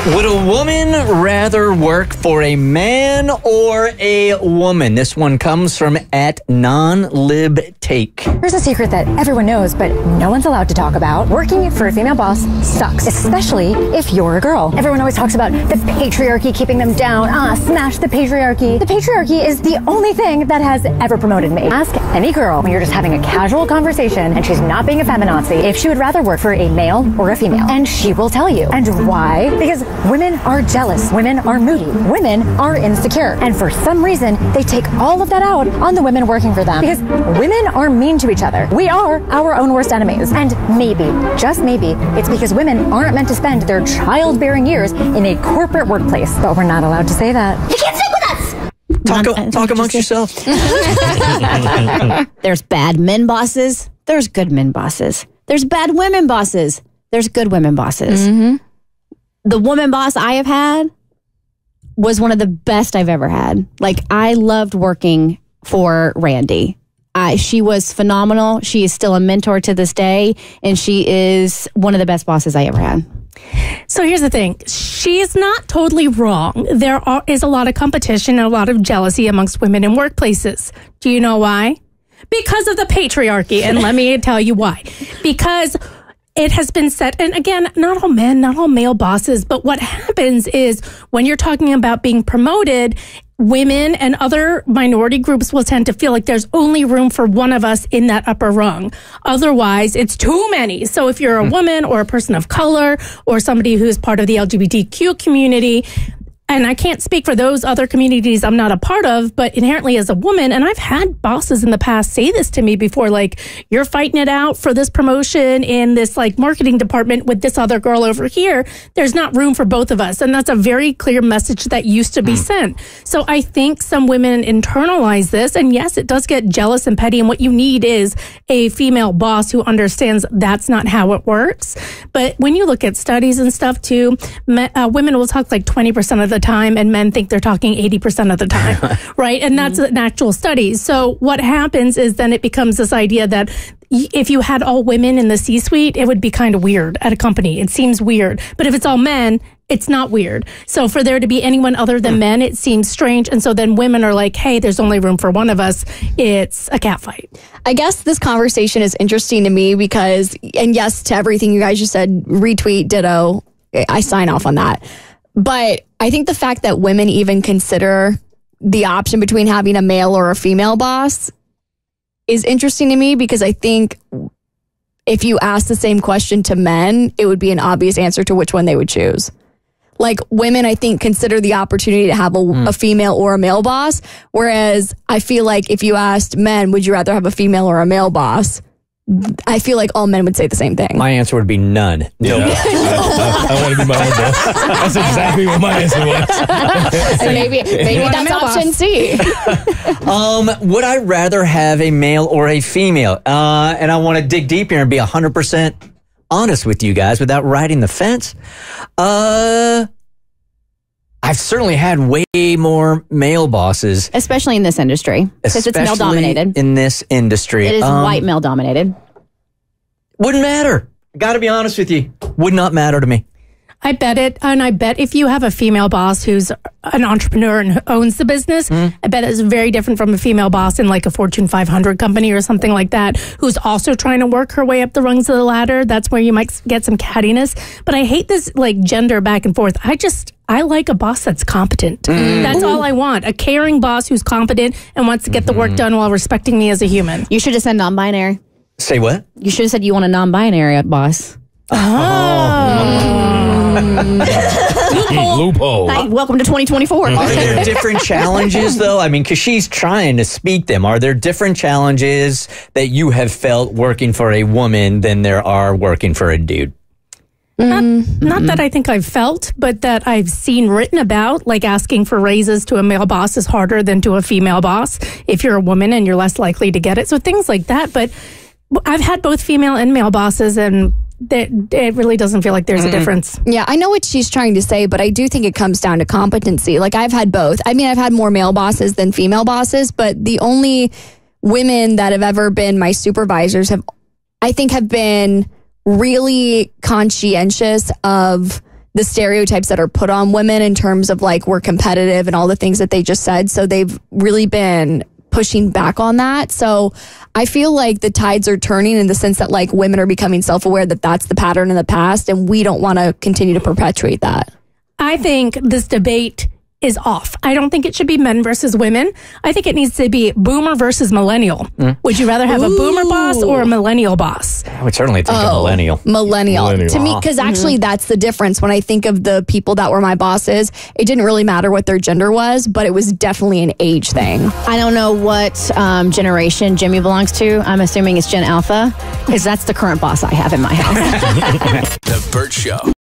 Would a woman rather work for a man or a woman? This one comes from @nonlibtake. Here's a secret that everyone knows, but no one's allowed to talk about. Working for a female boss sucks, especially if you're a girl. Everyone always talks about the patriarchy keeping them down. Smash the patriarchy. The patriarchy is the only thing that has ever promoted me. Ask any girl when you're just having a casual conversation and she's not being a feminazi if she would rather work for a male or a female. And she will tell you. And why? Because women are jealous. Women are moody. Women are insecure. And for some reason, they take all of that out on the women working for them. Because women are mean to each other. We are our own worst enemies. And maybe, just maybe, it's because women aren't meant to spend their childbearing years in a corporate workplace. But we're not allowed to say that. You can't stick with us! Talk amongst yourself. There's bad men bosses. There's good men bosses. There's bad women bosses. There's good women bosses. Mm-hmm. The woman boss I have had was one of the best I've ever had. Like, I loved working for Randy. She was phenomenal. She is still a mentor to this day, and she is one of the best bosses I ever had. So here's the thing. She's not totally wrong. There is a lot of competition and a lot of jealousy amongst women in workplaces. Do you know why? Because of the patriarchy. And let me tell you why. Because it has been said, and again, not all men, not all male bosses, but what happens is when you're talking about being promoted, women and other minority groups will tend to feel like there's only room for one of us in that upper rung. Otherwise, it's too many. So if you're a woman or a person of color or somebody who's part of the LGBTQ community, and I can't speak for those other communities I'm not a part of, but inherently as a woman, and I've had bosses in the past say this to me before, like, you're fighting it out for this promotion in this like marketing department with this other girl over here. There's not room for both of us. And that's a very clear message that used to be sent. So I think some women internalize this. And yes, it does get jealous and petty. And what you need is a female boss who understands that's not how it works. But when you look at studies and stuff too, women will talk like 20% of the time and men think they're talking 80% of the time, right? And that's an actual study. So what happens is then it becomes this idea that if you had all women in the C-suite, it would be kind of weird at a company. It seems weird. But if it's all men, it's not weird. So for there to be anyone other than men, it seems strange. And so then women are like, hey, there's only room for one of us. It's a cat fight. I guess this conversation is interesting to me because, and yes, to everything you guys just said, retweet, ditto, I sign off on that. But I think the fact that women even consider the option between having a male or a female boss is interesting to me because I think if you ask the same question to men, it would be an obvious answer to which one they would choose. Like women, I think, consider the opportunity to have a female or a male boss. Whereas I feel like if you asked men, would you rather have a female or a male boss? I feel like all men would say the same thing. My answer would be none. Yeah. I want to be my own boss. That's exactly what my answer was. maybe that's option C. Would I rather have a male or a female? And I want to dig deep here and be 100% honest with you guys without riding the fence. I've certainly had way more male bosses. Especially in this industry. Because it's male-dominated. In this industry. It is white male-dominated. Wouldn't matter. Got to be honest with you. Would not matter to me. I bet it. And I bet if you have a female boss who's an entrepreneur and owns the business, I bet it's very different from a female boss in like a Fortune 500 company or something like that, who's also trying to work her way up the rungs of the ladder. That's where you might get some cattiness. But I hate this like gender back and forth. I like a boss that's competent. That's all I want. A caring boss who's competent and wants to get the work done while respecting me as a human. You should have said non-binary. Say what? You should have said you want a non-binary boss. Loophole. Hi, welcome to 2024. Are there different challenges, though? I mean, because she's trying to speak them. Are there different challenges that you have felt working for a woman than there are working for a dude? Not that I think I've felt, but that I've seen written about, like asking for raises to a male boss is harder than to a female boss if you're a woman and you're less likely to get it. So things like that. But I've had both female and male bosses, and it really doesn't feel like there's a difference. Yeah, I know what she's trying to say, but I do think it comes down to competency. Like, I've had both. I mean, I've had more male bosses than female bosses, but the only women that have ever been my supervisors have been really conscientious of the stereotypes that are put on women in terms of like we're competitive and all the things that they just said. So they've really been pushing back on that. So I feel like the tides are turning in the sense that like women are becoming self-aware that that's the pattern in the past, and we don't want to continue to perpetuate that. I think this debate is off. I don't think it should be men versus women. I think it needs to be boomer versus millennial. Would you rather have a boomer boss or a millennial boss? I would certainly take a millennial. Millennial. To me, because actually that's the difference. When I think of the people that were my bosses, it didn't really matter what their gender was, but it was definitely an age thing. I don't know what generation Jimmy belongs to. I'm assuming it's Gen Alpha, because that's the current boss I have in my house. The Bert Show.